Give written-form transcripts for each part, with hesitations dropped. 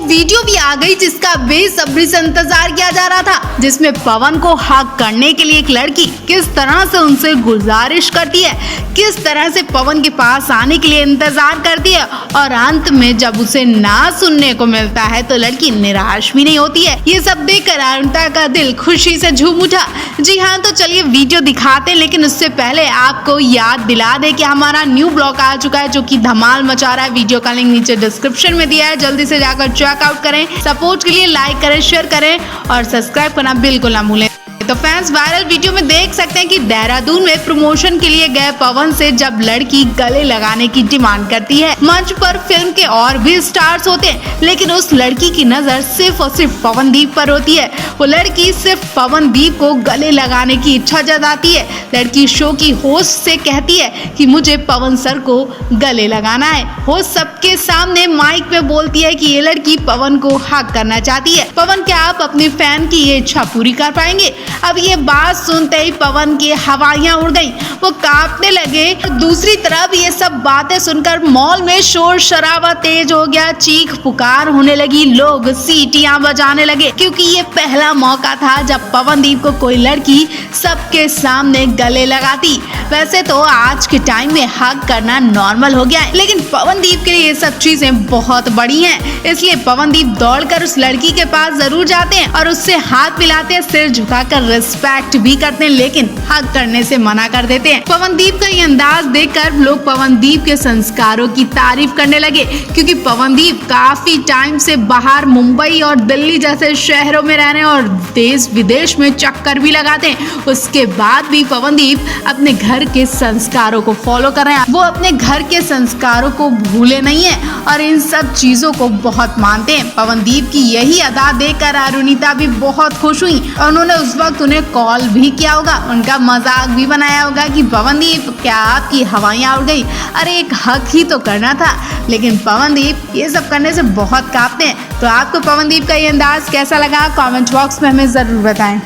Video भी आ गई जिसका बेसब्री से इंतजार किया जा रहा था, जिसमें पवन को हक करने के लिए एक लड़की किस तरह से उनसे गुजारिश करती है, किस तरह से पवन के पास आने के लिए इंतजार करती है और अंत में जब उसे ना सुनने को मिलता है तो लड़की निराश भी नहीं होती है। ये सब देखकर अरुणिता का दिल खुशी से झूम उठा। जी हाँ, तो चलिए वीडियो दिखाते हैं, लेकिन उससे पहले आपको याद दिला दे कि हमारा न्यू ब्लॉग आ चुका है जो कि धमाल मचा रहा है। वीडियो का लिंक नीचे डिस्क्रिप्शन में दिया है, जल्दी से जाकर चेकआउट करें। सपोर्ट के लिए लाइक करें, शेयर करें और सब्सक्राइब करना बिल्कुल ना भूलें। तो फैंस वायरल वीडियो में देख सकते हैं कि देहरादून में प्रमोशन के लिए गए पवन से जब लड़की गले लगाने की डिमांड करती है। मंच पर फिल्म के और भी स्टार्स होते हैं, लेकिन उस लड़की की नजर सिर्फ और सिर्फ पवनदीप पर होती है। वो लड़की सिर्फ पवनदीप को गले लगाने की इच्छा जताती है। लड़की शो की होस्ट से कहती है कि मुझे पवन सर को गले लगाना है। होस्ट सबके सामने माइक में बोलती है कि ये लड़की पवन को हक करना चाहती है। पवन, क्या आप अपनी फैन की ये इच्छा पूरी कर पाएंगे? अब ये बात सुनते ही पवन की हवाइयां उड़ गईं, वो कांपने लगे। दूसरी तरफ ये सब बातें सुनकर मॉल में शोर शराबा तेज हो गया, चीख पुकार होने लगी, लोग सीटियां बजाने लगे, क्योंकि ये पहला मौका था जब पवनदीप को कोई लड़की सबके सामने गले लगाती। वैसे तो आज के टाइम में हक करना नॉर्मल हो गया है, लेकिन पवनदीप के लिए ये सब चीजें बहुत बड़ी हैं, इसलिए पवनदीप दौड़कर उस लड़की के पास जरूर जाते हैं और उससे हाथ मिलाते हैं, सिर झुकाकर रिस्पेक्ट भी करते हैं, लेकिन हक करने से मना कर देते हैं। पवनदीप का ये अंदाज देखकर लोग पवनदीप के संस्कारों की तारीफ करने लगे, क्योंकि पवनदीप काफी टाइम से बाहर मुंबई और दिल्ली जैसे शहरों में रह रहे हैं और देश विदेश में चक्कर भी लगाते हैं। उसके बाद भी पवनदीप अपने घर के संस्कारों को फॉलो कर रहे हैं। वो अपने घर के संस्कारों को भूले नहीं है और इन सब चीजों को बहुत मानते हैं। पवनदीप की यही अदा देखकर अरुणिता भी बहुत खुश हुई और उन्होंने उस वक्त उन्हें कॉल भी किया होगा, उनका मजाक भी बनाया होगा कि पवनदीप, क्या आपकी हवाइयां उड़ गई? अरे एक हक ही तो करना था। लेकिन पवनदीप ये सब करने से बहुत कांपते हैं। तो आपको पवनदीप का ये अंदाज कैसा लगा? कमेंट बॉक्स में हमें जरूर बताएं।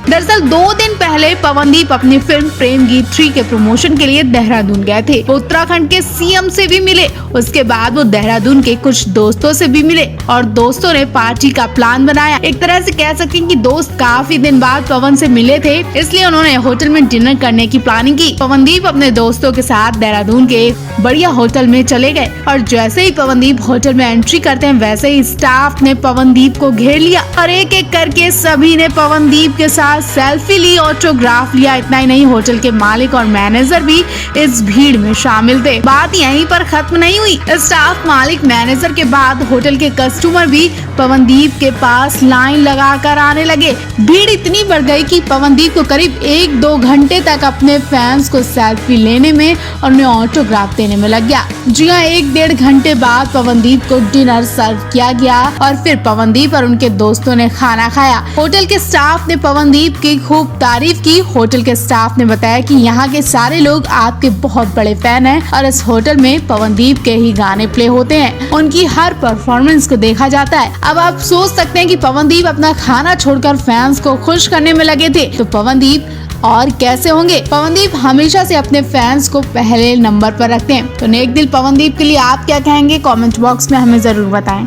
दरअसल 2 दिन पहले पवनदीप अपनी फिल्म प्रेम गीत 3 के प्रमोशन के लिए देहरादून गए थे। वो उत्तराखंड के सीएम से भी मिले, उसके बाद वो देहरादून के कुछ दोस्तों से भी मिले और दोस्तों ने पार्टी का प्लान बनाया। एक तरह से कह सकते हैं कि दोस्त काफी दिन बाद पवन से मिले थे, इसलिए उन्होंने होटल में डिनर करने की प्लानिंग की। पवनदीप अपने दोस्तों के साथ देहरादून के एक बढ़िया होटल में चले गए और जैसे ही पवनदीप होटल में एंट्री करते हैं, वैसे ही स्टाफ ने पवनदीप को घेर लिया और एक एक करके सभी ने पवनदीप के साथ सेल्फी ली, ऑटोग्राफ लिया। इतना ही नहीं, होटल के मालिक और मैनेजर भी इस भीड़ में शामिल थे। बात यहीं पर खत्म नहीं हुई। स्टाफ, मालिक, मैनेजर के बाद होटल के कस्टमर भी पवनदीप के पास लाइन लगाकर आने लगे। भीड़ इतनी बढ़ गई कि पवनदीप को करीब 1-2 घंटे तक अपने फैंस को सेल्फी लेने में और उन्हें ऑटोग्राफ देने में लग गया। जी हाँ, 1-1.5 घंटे बाद पवनदीप को डिनर सर्व किया गया और फिर पवनदीप और उनके दोस्तों ने खाना खाया। होटल के स्टाफ ने पवनदीप की खूब तारीफ की। होटल के स्टाफ ने बताया कि यहाँ के सारे लोग आपके बहुत बड़े फैन हैं और इस होटल में पवनदीप के ही गाने प्ले होते हैं, उनकी हर परफॉर्मेंस को देखा जाता है। अब आप सोच सकते हैं कि पवनदीप अपना खाना छोड़कर फैंस को खुश करने में लगे थे, तो पवनदीप और कैसे होंगे? पवनदीप हमेशा से अपने फैंस को पहले नंबर पर रखते हैं। तो नेक दिल पवनदीप के लिए आप क्या कहेंगे? कमेंट बॉक्स में हमें जरूर बताएं।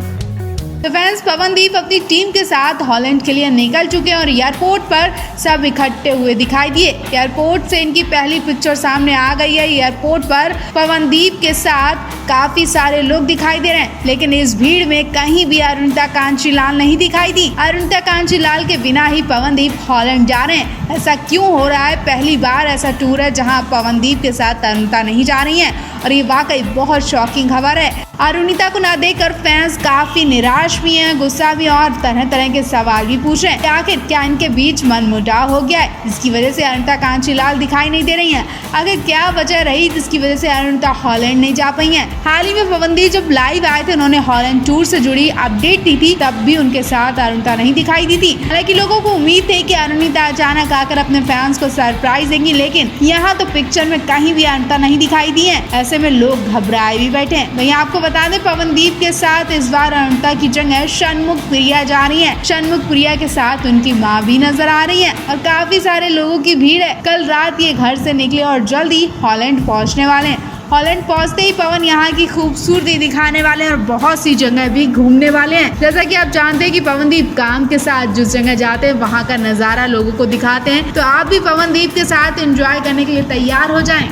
तो फैंस, पवनदीप अपनी टीम के साथ हॉलैंड के लिए निकल चुके हैं और एयरपोर्ट पर सब इकट्ठे हुए दिखाई दिए। एयरपोर्ट से इनकी पहली पिक्चर सामने आ गई है। एयरपोर्ट पर पवनदीप के साथ काफी सारे लोग दिखाई दे रहे हैं, लेकिन इस भीड़ में कहीं भी अरुणिता कांचीलाल नहीं दिखाई दी। अरुणिता कांचीलाल के बिना ही पवनदीप हॉलैंड जा रहे हैं। ऐसा क्यों हो रहा है? पहली बार ऐसा टूर है जहां पवनदीप के साथ अरुणिता नहीं जा रही हैं और ये वाकई बहुत शॉकिंग खबर है। अरुणिता को ना देखकर फैंस काफी निराश भी हैं, गुस्सा भी और तरह तरह के सवाल भी पूछ रहे हैं। आखिर क्या इनके बीच मनमुटाव हो गया है जिसकी वजह से अरुणिता कांचीलाल दिखाई नहीं दे रही हैं? आखिर क्या वजह रही जिसकी वजह से अरुणिता हॉलैंड नहीं जा पाई हैं? हाल ही में पवनदीप जब लाइव आए थे, उन्होंने हॉलैंड टूर से जुड़ी अपडेट दी थी, तब भी उनके साथ अरुणिता नहीं दिखाई दी थी। हालांकि लोगों को उम्मीद थी कि अरुणिता अचानक आकर अपने फैंस को सरप्राइज देंगी, लेकिन यहाँ तो पिक्चर में कहीं भी अरुणिता नहीं दिखाई दी है। ऐसे में लोग घबराए भी बैठे हैं। वहीं आपको बता दें, पवनदीप के साथ इस बार अरुणिता की जगह शनमुख प्रिया जा रही है। शनमुख प्रिया के साथ उनकी माँ भी नजर आ रही है और काफी सारे लोगों की भीड़ है। कल रात ये घर से निकले और जल्द ही हॉलैंड पहुँचने वाले हैं। हॉलैंड पहुंचते ही पवन यहाँ की खूबसूरती दिखाने वाले हैं और बहुत सी जगह भी घूमने वाले हैं। जैसा कि आप जानते हैं कि पवनदीप काम के साथ जिस जगह जाते हैं वहाँ का नजारा लोगों को दिखाते हैं, तो आप भी पवनदीप के साथ एंजॉय करने के लिए तैयार हो जाएं।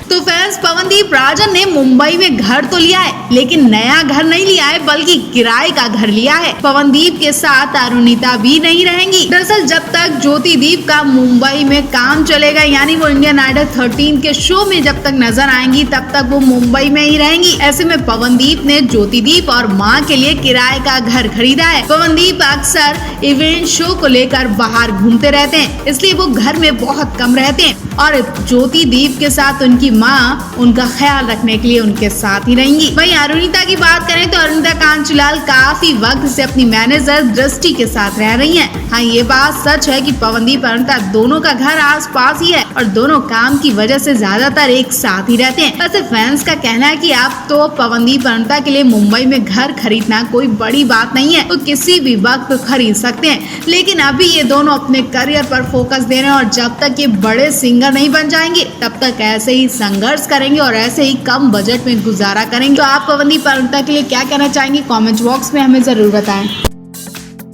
तो फैंस, पवनदीप राजन ने मुंबई में घर तो लिया है, लेकिन नया घर नहीं लिया है बल्कि किराए का घर लिया है। पवनदीप के साथ अरुणिता भी नहीं रहेंगी। दरअसल जब तक ज्योतिदीप का मुंबई में काम चलेगा, यानी वो इंडियन आइडल 13 के शो में जब तक नजर आएंगी तब तक वो मुंबई में ही रहेंगी। ऐसे में पवनदीप ने ज्योतिदीप और माँ के लिए किराए का घर खरीदा है। पवनदीप अक्सर इवेंट शो को लेकर बाहर घूमते रहते हैं, इसलिए वो घर में बहुत कम रहते हैं और ज्योतिदीप के साथ उनकी माँ उनका ख्याल रखने के लिए उनके साथ ही रहेंगी। वहीं अरुणिता की बात करें तो अरुणिता कांचीलाल काफी वक्त से अपनी मैनेजर दृष्टि के साथ रह रही हैं। हाँ, ये बात सच है कि पवनदीप अरुणिता दोनों का घर आसपास ही है और दोनों काम की वजह से ज्यादातर एक साथ ही रहते हैं। वैसे फैंस का कहना है कि आप तो पवनदीप अरुणिता के लिए मुंबई में घर खरीदना कोई बड़ी बात नहीं है, वो किसी भी वक्त खरीद सकते हैं, लेकिन अभी ये दोनों अपने करियर पर फोकस दे रहे हैं और जब तक ये बड़े सिंगर नहीं बन जाएंगे तब तक ऐसे ही संघर्ष करेंगे और ऐसे ही कम बजट में गुजारा करेंगे। तो आप पवनदीप अरुणिता के लिए क्या कहना चाहेंगे, कमेंट बॉक्स में हमें जरूर बताएं।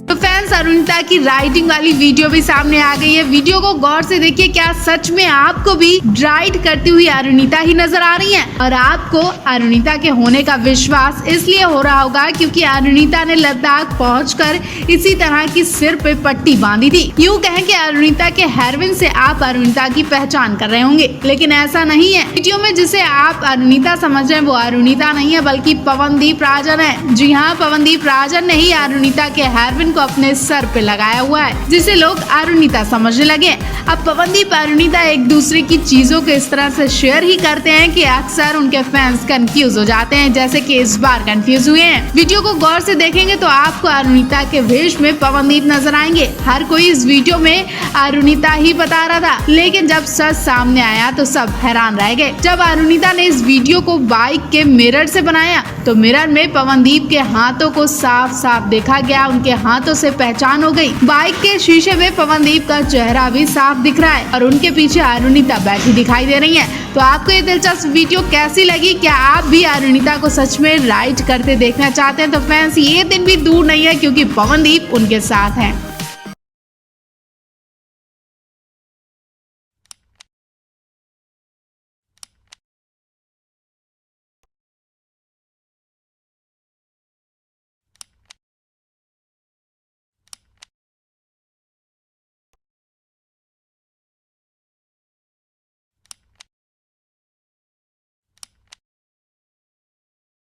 तो फैंस, अरुणिता की राइटिंग वाली वीडियो भी सामने आ गई है। वीडियो को गौर से देखिए, क्या सच में आपको भी राइड करती हुई अरुणिता ही नजर आ रही हैं? और आपको अरुणिता के होने का विश्वास इसलिए हो रहा होगा क्योंकि अरुणिता ने लद्दाख पहुंचकर इसी तरह की सिर पे पट्टी बांधी थी। यूं कहें कि अरुणिता के हेयरबैंड से आप अरुणिता की पहचान कर रहे होंगे, लेकिन ऐसा नहीं है। वीडियो में जिसे आप अरुणिता समझ रहे हैं वो अरुणिता नहीं है बल्कि पवनदीप राजन है। जी हाँ, पवनदीप राजन ने ही अरुणिता के हेयरबैंड अपने सर पे लगाया हुआ है, जिसे लोग अरुणिता समझने लगे। अब पवनदीप अरुणिता एक दूसरे की चीजों को इस तरह से शेयर ही करते हैं कि अक्सर उनके फैंस कंफ्यूज हो जाते हैं, जैसे कि इस बार कंफ्यूज हुए हैं। वीडियो को गौर से देखेंगे तो आपको अरुणिता के वेश में पवनदीप नजर आएंगे। हर कोई इस वीडियो में अरुणिता ही बता रहा था, लेकिन जब सच सामने आया तो सब हैरान रह गए। जब अरुणिता ने इस वीडियो को बाइक के मिरर से बनाया तो मिरर में पवनदीप के हाथों को साफ साफ देखा गया, उनके हाथों से पहचान हो गई। बाइक के शीशे में पवनदीप का चेहरा भी साफ दिख रहा है और उनके पीछे अरुणिता बैठी दिखाई दे रही है। तो आपको ये दिलचस्प वीडियो कैसी लगी? क्या आप भी अरुणिता को सच में राइड करते देखना चाहते हैं? तो फैंस, ये दिन भी दूर नहीं है क्योंकि पवनदीप उनके साथ हैं।